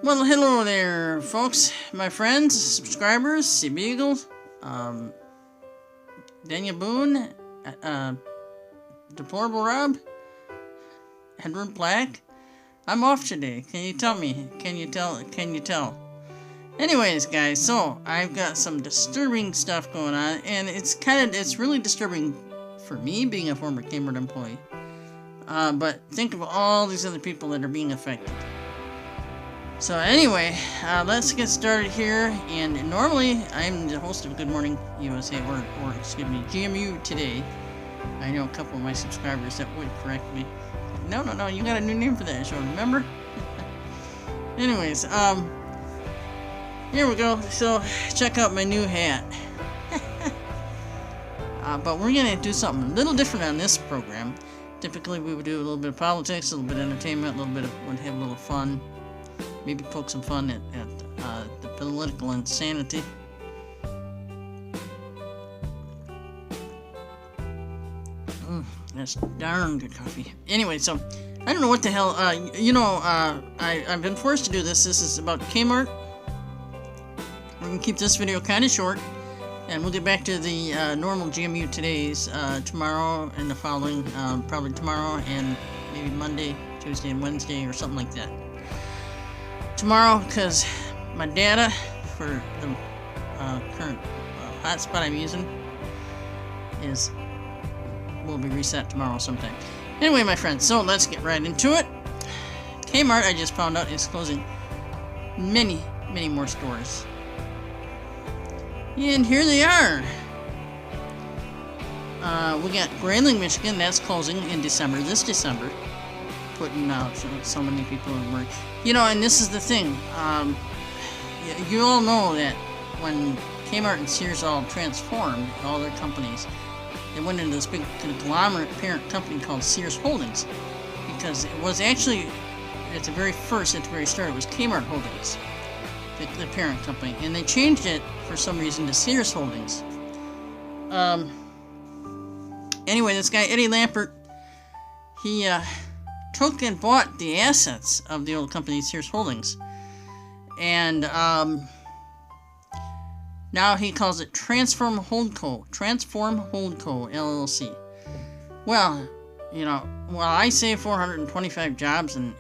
Well, hello there, folks, my friends, subscribers, Sea Beagle, Daniel Boone, Deplorable Rob, Edward Black. I'm off today. Can you tell me? Can you tell? Anyways, guys, so I've got some disturbing stuff going on, and it's really disturbing for me being a former Kmart employee. But think of all these other people that are being affected. So anyway, let's get started here, and normally I'm the host of Good Morning USA, or excuse me, Gmu Today. I know a couple of my subscribers that would correct me. No, you got a new name for that show, remember? Anyways, here we go. So, check out my new hat. But we're gonna do something a little different on this program. Typically we would do a little bit of politics, a little bit of entertainment, would have a little fun. Maybe poke some fun at the political insanity. That's darn good coffee. Anyway, so I don't know what the hell. I've been forced to do this. This is about Kmart. We're gonna keep this video kind of short, and we'll get back to the normal GMU Todays tomorrow and the following, probably tomorrow and maybe Monday, Tuesday, and Wednesday, or something like that. Tomorrow, because my data for the current hotspot I'm using will be reset tomorrow sometime. Anyway, my friends, so let's get right into it. Kmart, I just found out, is closing many more stores. And here they are. We got Grayling, Michigan, that's closing in this December. Putting out so many people in work. You know, and this is the thing. You all know that when Kmart and Sears all transformed, all their companies, they went into this big conglomerate parent company called Sears Holdings. Because it was actually, at the very start, it was Kmart Holdings, the parent company. And they changed it, for some reason, to Sears Holdings. Anyway, this guy, Eddie Lampert, he, took and bought the assets of the old company Sears Holdings, and now he calls it Transform Holdco LLC. Well, you know, I say 425 jobs in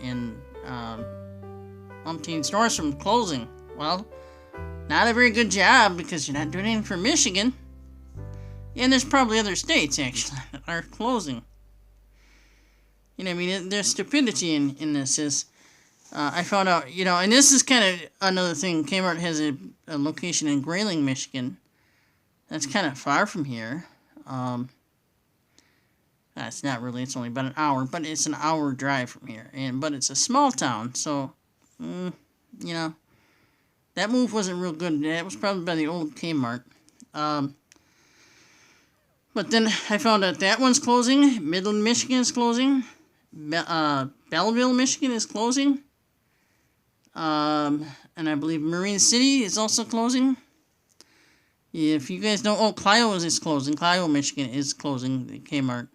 umpteen stores from closing. Well, not a very good job, because you're not doing anything for Michigan, and there's probably other states actually that are closing. You know, I mean, there's stupidity in this. I found out, you know, and this is kind of another thing. Kmart has a location in Grayling, Michigan. That's kind of far from here. It's not really. It's only about an hour, but it's an hour drive from here. But it's a small town, so, you know, that move wasn't real good. That was probably by the old Kmart. But then I found out that one's closing. Midland, Michigan is closing. Belleville, Michigan is closing. And I believe Marine City is also closing. If you guys know, Clio is closing. Clio, Michigan is closing, the Kmart.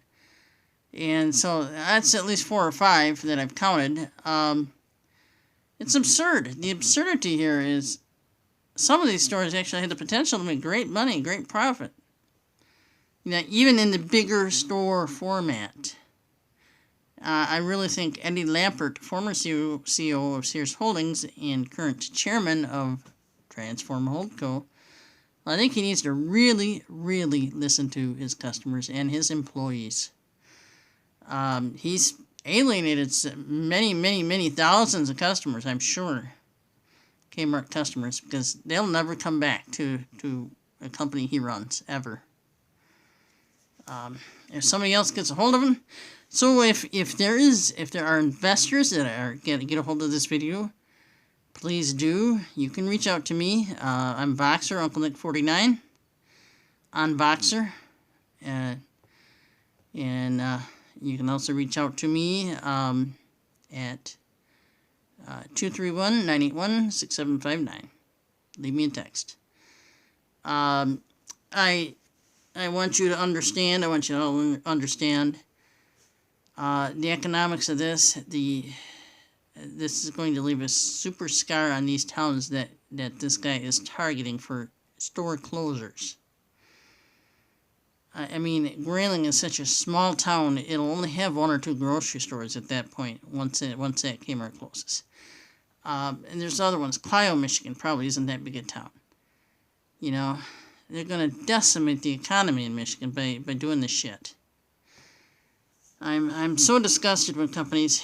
And so that's at least 4 or 5 that I've counted. It's absurd. The absurdity here is some of these stores actually had the potential to make great money, great profit. You know, even in the bigger store format. I really think Eddie Lampert, former CEO of Sears Holdings and current chairman of Transform Holdco, I think he needs to really listen to his customers and his employees. He's alienated many thousands of customers, I'm sure, Kmart customers, because they'll never come back to a company he runs, ever. If somebody else gets a hold of him. So if there are investors that are get a hold of this video, please do. You can reach out to me. I'm Voxer, Uncle Nick 49 on Voxer, and you can also reach out to me at 231-981-6759. Leave me a text. I want you to understand. I want you to understand the economics of this. this is going to leave a super scar on these towns that this guy is targeting for store closures. I mean, Grayling is such a small town, it'll only have 1 or 2 grocery stores at that point once that Kmart closes. And there's other ones. Clio, Michigan probably isn't that big a town. You know, they're going to decimate the economy in Michigan by doing this shit. I'm so disgusted when companies,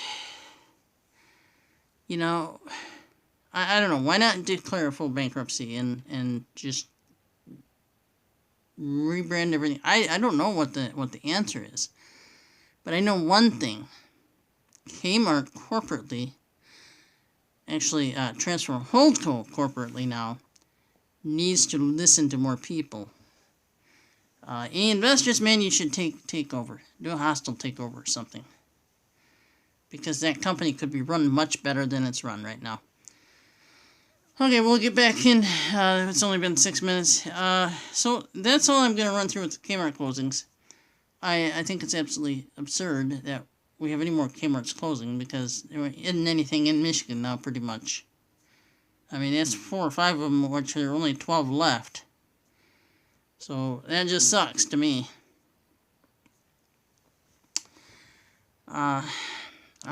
you know, I don't know, why not declare a full bankruptcy and just rebrand everything? I don't know what the answer is, but I know one thing. Kmart corporately, actually Transform Holdco corporately now, needs to listen to more people. Any investors, man, you should take over. Do a hostile takeover or something. Because that company could be run much better than it's run right now. Okay, we'll get back in. It's only been 6 minutes. So that's all I'm going to run through with the Kmart closings. I think it's absolutely absurd that we have any more Kmart's closing because there isn't anything in Michigan now, pretty much. I mean, that's 4 or 5 of them, which there are only 12 left. So that just sucks to me. I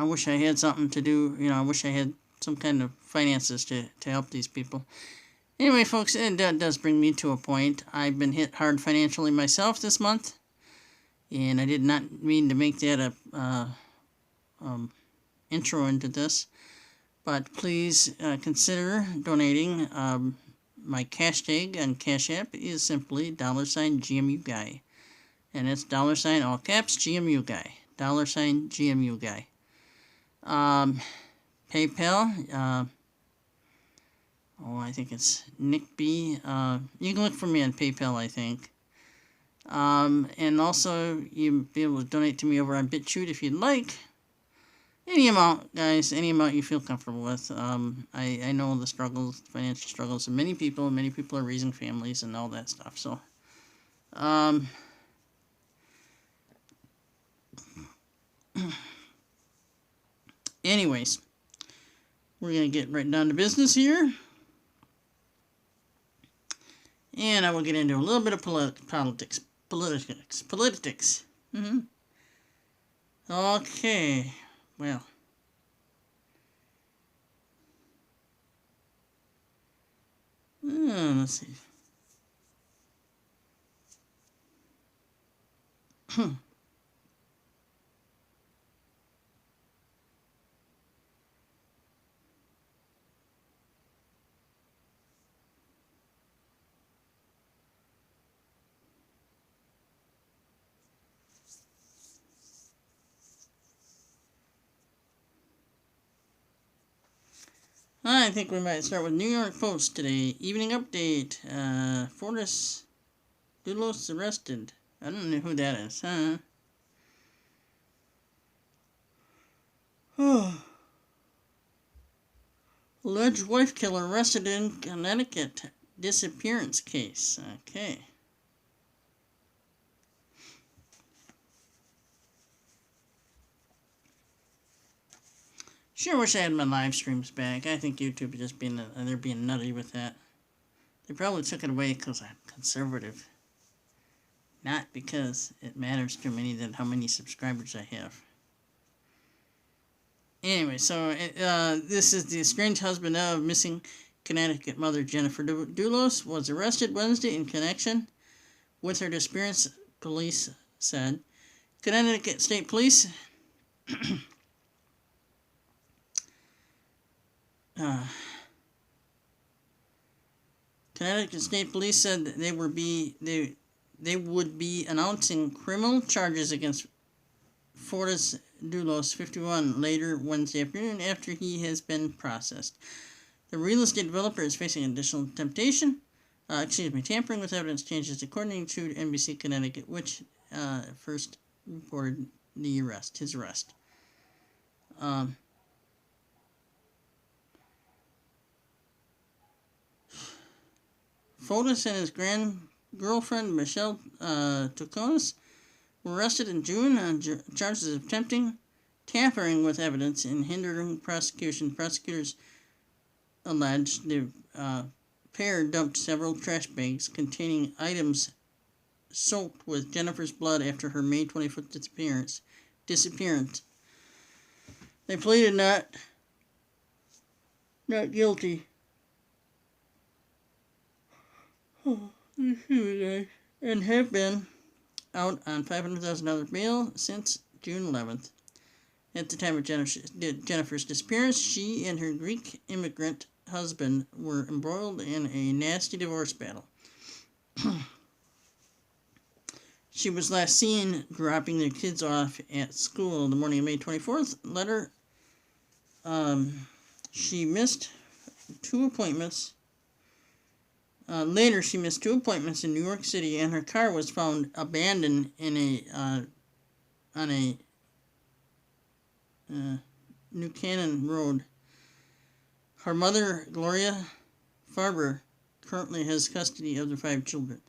wish I had something to do. You know, I wish I had some kind of finances to help these people. Anyway, folks, it does bring me to a point. I've been hit hard financially myself this month, and I did not mean to make that a intro into this. But please consider donating. My cash tag on Cash App is simply $GMU Guy. And it's $ all caps GMU Guy. $GMU Guy. PayPal. I think it's Nick B. You can look for me on PayPal, I think. And also, you'll be able to donate to me over on BitChute if you'd like. Any amount, guys, any amount you feel comfortable with. I know the struggles, financial struggles of many people. Many people are raising families and all that stuff. So, anyways, we're going to get right down to business here. And I will get into a little bit of politics. Okay. Well, let's see. I think we might start with New York Post today. Evening update. Fortis Doulos arrested. I don't know who that is. Alleged wife killer arrested in Connecticut. Disappearance case. Okay. Sure wish I had my live streams back. I think YouTube is just they're being nutty with that. They probably took it away because I'm conservative. Not because it matters to me that how many subscribers I have. Anyway, so this is the estranged husband of missing Connecticut mother Jennifer Doulos was arrested Wednesday in connection with her disappearance, police said. Connecticut State Police Connecticut State Police said that they would be announcing criminal charges against Fortis Doulos, 51, later Wednesday afternoon after he has been processed. The real estate developer is facing additional tampering with evidence changes, according to NBC Connecticut, which first reported his arrest. Fortis and his girlfriend Michelle Toconis were arrested in June on charges of attempting tampering with evidence and hindering prosecution. Prosecutors alleged the pair dumped several trash bags containing items soaked with Jennifer's blood after her May 25th disappearance. They pleaded not guilty. And have been out on $500,000 bail since June 11th. At the time of Jennifer's disappearance, she and her Greek immigrant husband were embroiled in a nasty divorce battle. She was last seen dropping their kids off at school the morning of May 24th. She missed 2 appointments. Later, she missed 2 appointments in New York City, and her car was found abandoned in on a New Canaan Road. Her mother, Gloria Farber, currently has custody of the 5 children.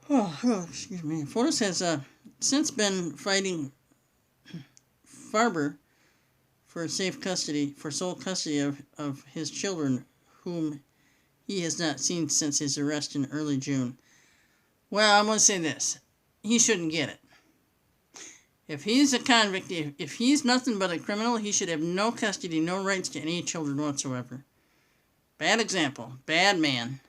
Excuse me. Fortas has since been fighting Farber for sole custody of his children, whom he has not seen since his arrest in early June. Well, I'm going to say this. He shouldn't get it. If he's a convict, if he's nothing but a criminal, he should have no custody, no rights to any children whatsoever. Bad example. Bad man.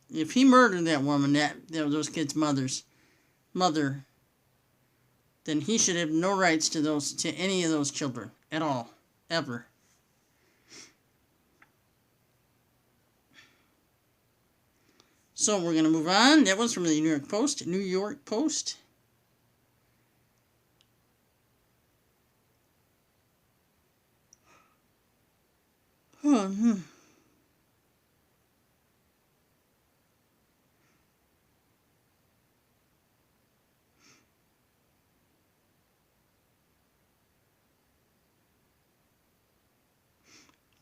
If he murdered that woman, those kids' mother, then he should have no rights to any of those children at all, ever. So we're going to move on. That was from the New York Post. New York Post.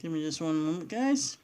Give me just one moment, guys.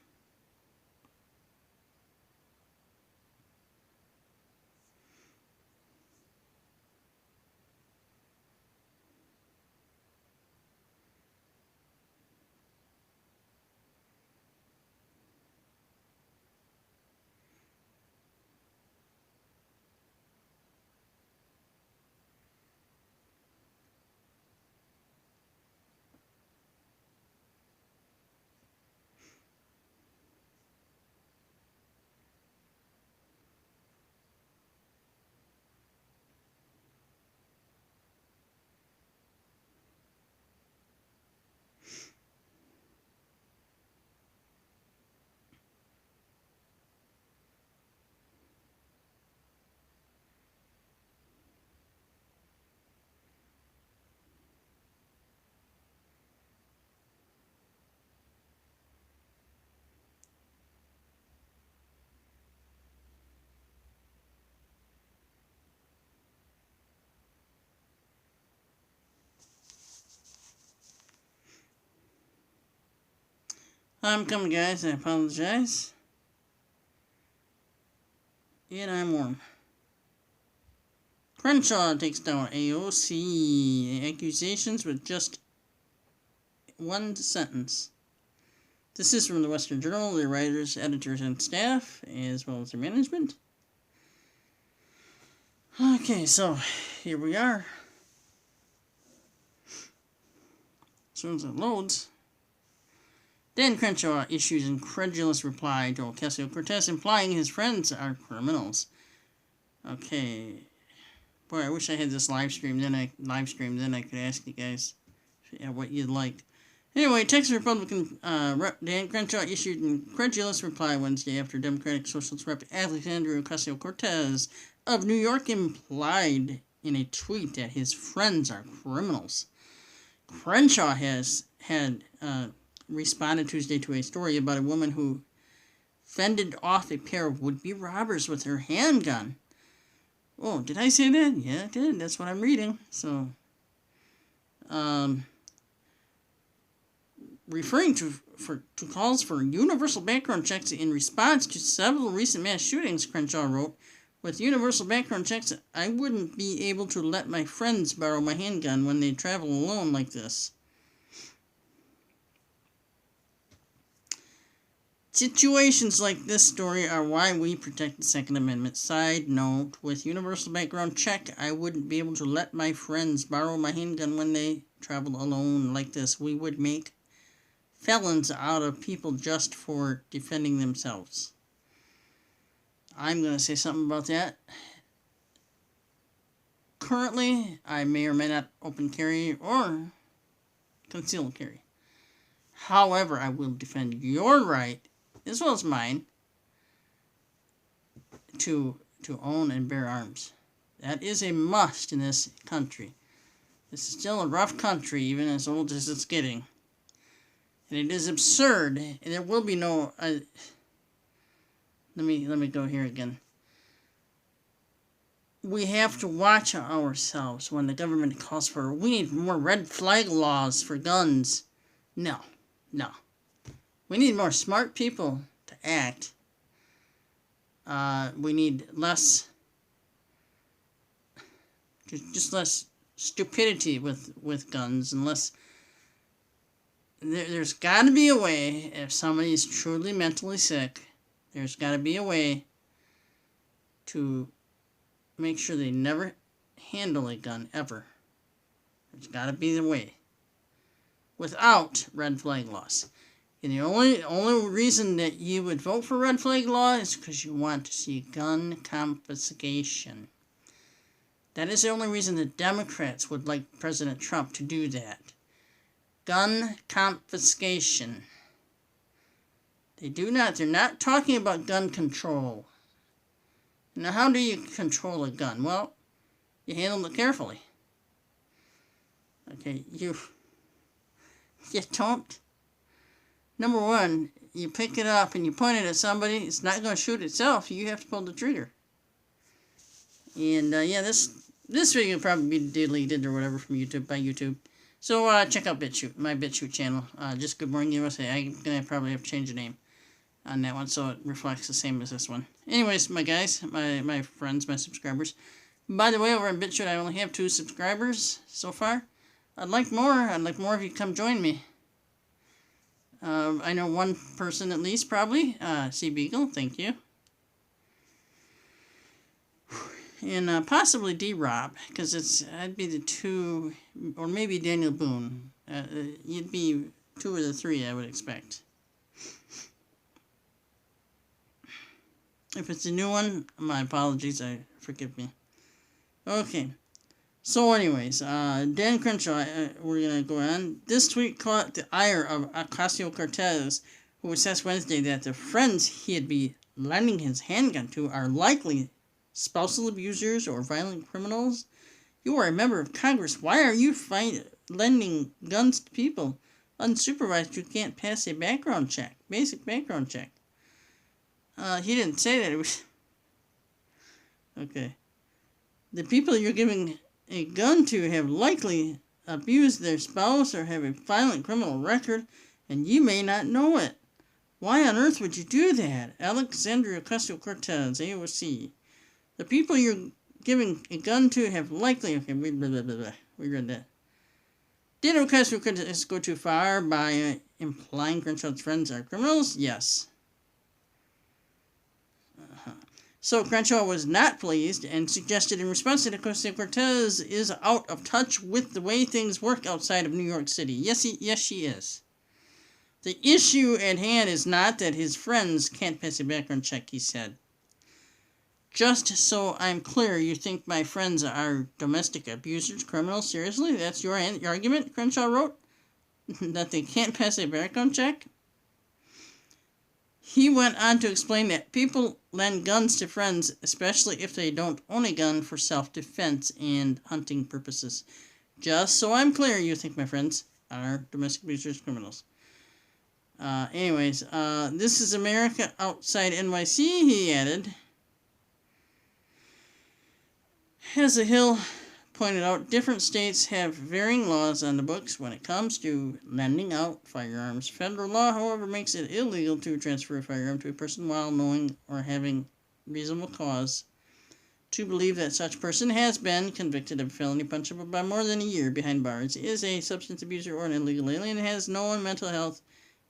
I'm coming, guys. I apologize. And I'm warm. Crenshaw takes down AOC accusations with just one sentence. This is from the Western Journal, the writers, editors, and staff, as well as their management. Okay, so here we are. As soon as it loads. Dan Crenshaw issues incredulous reply to Ocasio-Cortez, implying his friends are criminals. Okay. Boy, I wish I had this live stream. Then I could ask you guys what you'd like. Anyway, Texas Republican Dan Crenshaw issued an incredulous reply Wednesday after Democratic Socialist Rep. Alexandria Ocasio-Cortez of New York implied in a tweet that his friends are criminals. Crenshaw had responded Tuesday to a story about a woman who fended off a pair of would-be robbers with her handgun. Oh, did I say that? Yeah, I did. That's what I'm reading. So, referring to to calls for universal background checks in response to several recent mass shootings, Crenshaw wrote. With universal background checks, I wouldn't be able to let my friends borrow my handgun when they travel alone like this. Situations like this story are why we protect the Second Amendment. Side note, with universal background check, I wouldn't be able to let my friends borrow my handgun when they travel alone like this. We would make felons out of people just for defending themselves. I'm going to say something about that. Currently, I may or may not open carry or concealed carry. However, I will defend your right, as well as mine, to own and bear arms. That is a must in this country. This is still a rough country, even as old as it's getting. And it is absurd. And there will be no... Let me go here again. We have to watch ourselves when the government calls for... We need more red flag laws for guns. No. We need more smart people to act. We need less... Just less stupidity with guns, and less... There's got to be a way, if somebody is truly mentally sick, there's got to be a way to make sure they never handle a gun, ever. There's got to be the way. Without red flag laws. And the only reason that you would vote for red flag law is because you want to see gun confiscation. That is the only reason the Democrats would like President Trump to do that. Gun confiscation. They're not talking about gun control. Now, how do you control a gun? Well, you handle it carefully. Okay, you don't. Number one, you pick it up and you point it at somebody. It's not going to shoot itself. You have to pull the trigger. And yeah, this video will probably be deleted or whatever from YouTube by YouTube. So check out BitChute, my BitChute channel. Just Good Morning USA. I'm gonna probably have to change the name on that one so it reflects the same as this one. Anyways, my guys, my friends, my subscribers. By the way, over on BitChute, I only have 2 subscribers so far. I'd like more. I'd like more of you to come join me. I know one person at least, probably. C. Beagle, thank you. And possibly D-Rob, because I'd be the 2, or maybe Daniel Boone. You'd be 2 or the 3, I would expect. If it's a new one, my apologies. Forgive me. Okay. So, anyways, Dan Crenshaw, we're gonna go on. This tweet caught the ire of Ocasio-Cortez, who assessed Wednesday that the friends he'd be lending his handgun to are likely spousal abusers or violent criminals. You are a member of Congress. Why are you lending guns to people unsupervised who can't pass a background check, basic background check? He didn't say that. It was okay. The people you're giving a gun to have likely abused their spouse or have a violent criminal record, and you may not know it. Why on earth would you do that? Alexandria Ocasio-Cortez, AOC. The people you're giving a gun to have likely... Okay, we read that. Did Ocasio-Cortez go too far by implying Crenshaw's friends are criminals? Yes. So Crenshaw was not pleased and suggested in response that Ocasio-Cortez is out of touch with the way things work outside of New York City. Yes, she is. The issue at hand is not that his friends can't pass a background check, he said. Just so I'm clear, you think my friends are domestic abusers, criminals? Seriously? That's your argument, Crenshaw wrote? That they can't pass a background check? He went on to explain that people lend guns to friends, especially if they don't own a gun, for self-defense and hunting purposes. Just so I'm clear, you think my friends are domestic abusers, criminals. Anyways, this is America outside NYC, he added. Has a Hill pointed out, different states have varying laws on the books when it comes to lending out firearms. Federal law, however, makes it illegal to transfer a firearm to a person while knowing or having reasonable cause to believe that such person has been convicted of a felony punishable by more than a year behind bars, is a substance abuser or an illegal alien, has known mental health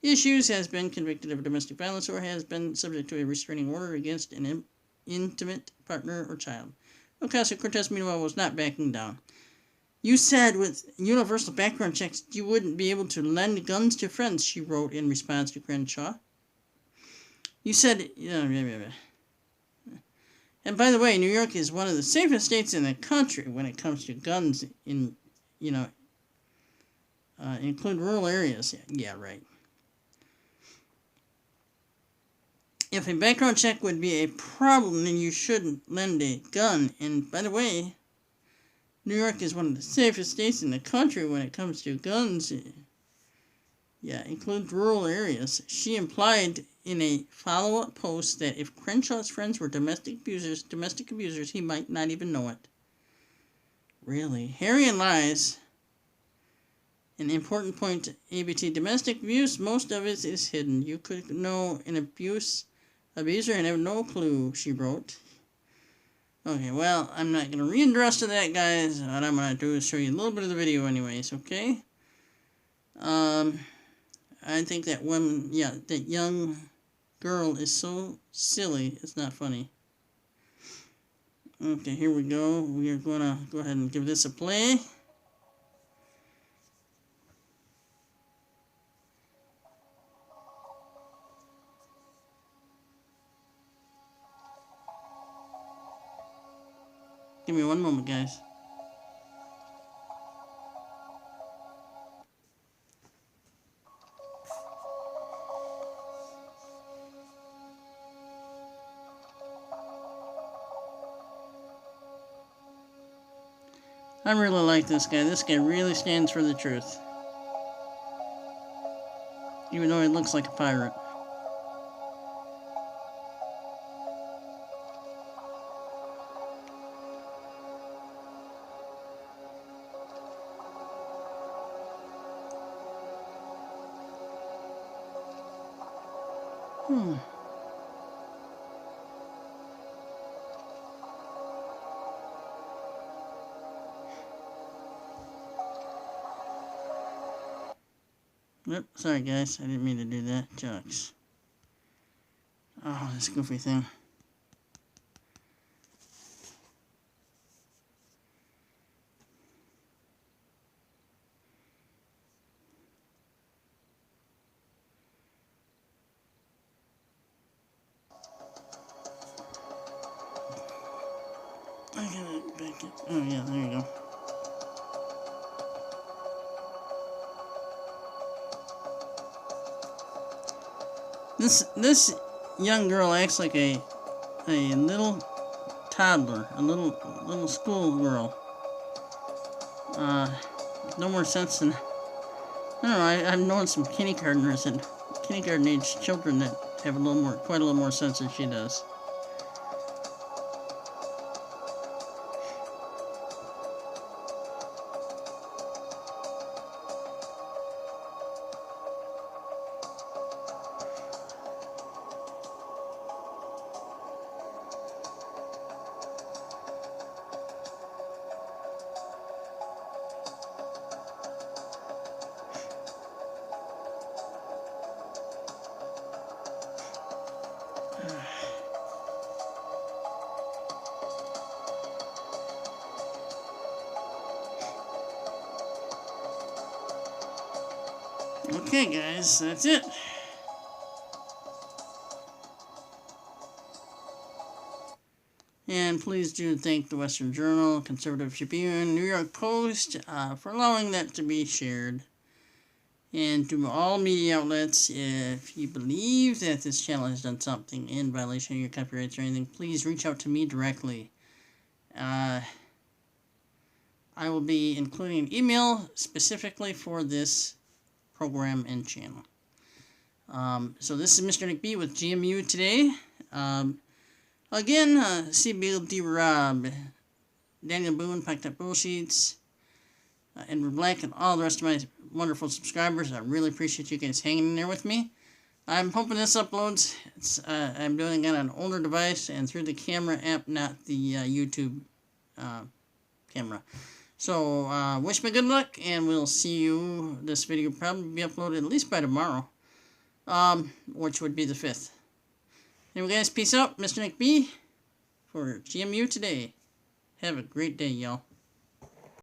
issues, has been convicted of domestic violence, or has been subject to a restraining order against an intimate partner or child. Ocasio-Cortez, meanwhile, was not backing down. You said with universal background checks, you wouldn't be able to lend guns to friends, she wrote in response to Crenshaw. You said, and by the way, New York is one of the safest states in the country when it comes to guns in, include rural areas. Yeah, right. If a background check would be a problem, then you shouldn't lend a gun. And by the way, New York is one of the safest states in the country when it comes to guns. Yeah, includes rural areas. She implied in a follow-up post that if Crenshaw's friends were domestic abusers, he might not even know it. Really? Herein lies an important point. ABT, domestic abuse, most of it is hidden. You could know an abuser and have no clue, she wrote. Okay, well, I'm not going to read the rest of that, guys. What I'm going to do is show you a little bit of the video anyways, okay? I think that that young girl is so silly, it's not funny. Okay, here we go. We are going to go ahead and give this a play. Give me one moment, guys. I really like this guy. This guy really stands for the truth. Even though he looks like a pirate. Yep, sorry guys, I didn't mean to do that. Jokes. Oh, this goofy thing. I gotta back it. Oh yeah, there you go. This young girl acts like a little toddler, a little school girl. No more sense than, I don't know. I've known some kindergartners and kindergarten age children that have quite a little more sense than she does. Okay, guys, that's it. And please do thank the Western Journal, Conservative Tribune, New York Post for allowing that to be shared. And to all media outlets, if you believe that this channel has done something in violation of your copyrights or anything, please reach out to me directly. I will be including an email specifically for this program and channel. So this is Mr. Nick B with GMU Today. Again, CBLD Rob Daniel Boone, Packed Up Bullsheets, Edward Black, and all the rest of my wonderful subscribers. I really appreciate you guys hanging in there with me. I'm hoping this uploads. I'm doing it on an older device and through the camera app, not the YouTube camera. So, wish me good luck, and we'll see you. This video will probably be uploaded at least by tomorrow, which would be the 5th. Anyway, guys, peace out. Mr. Nick B for Gmu Today. Have a great day, y'all.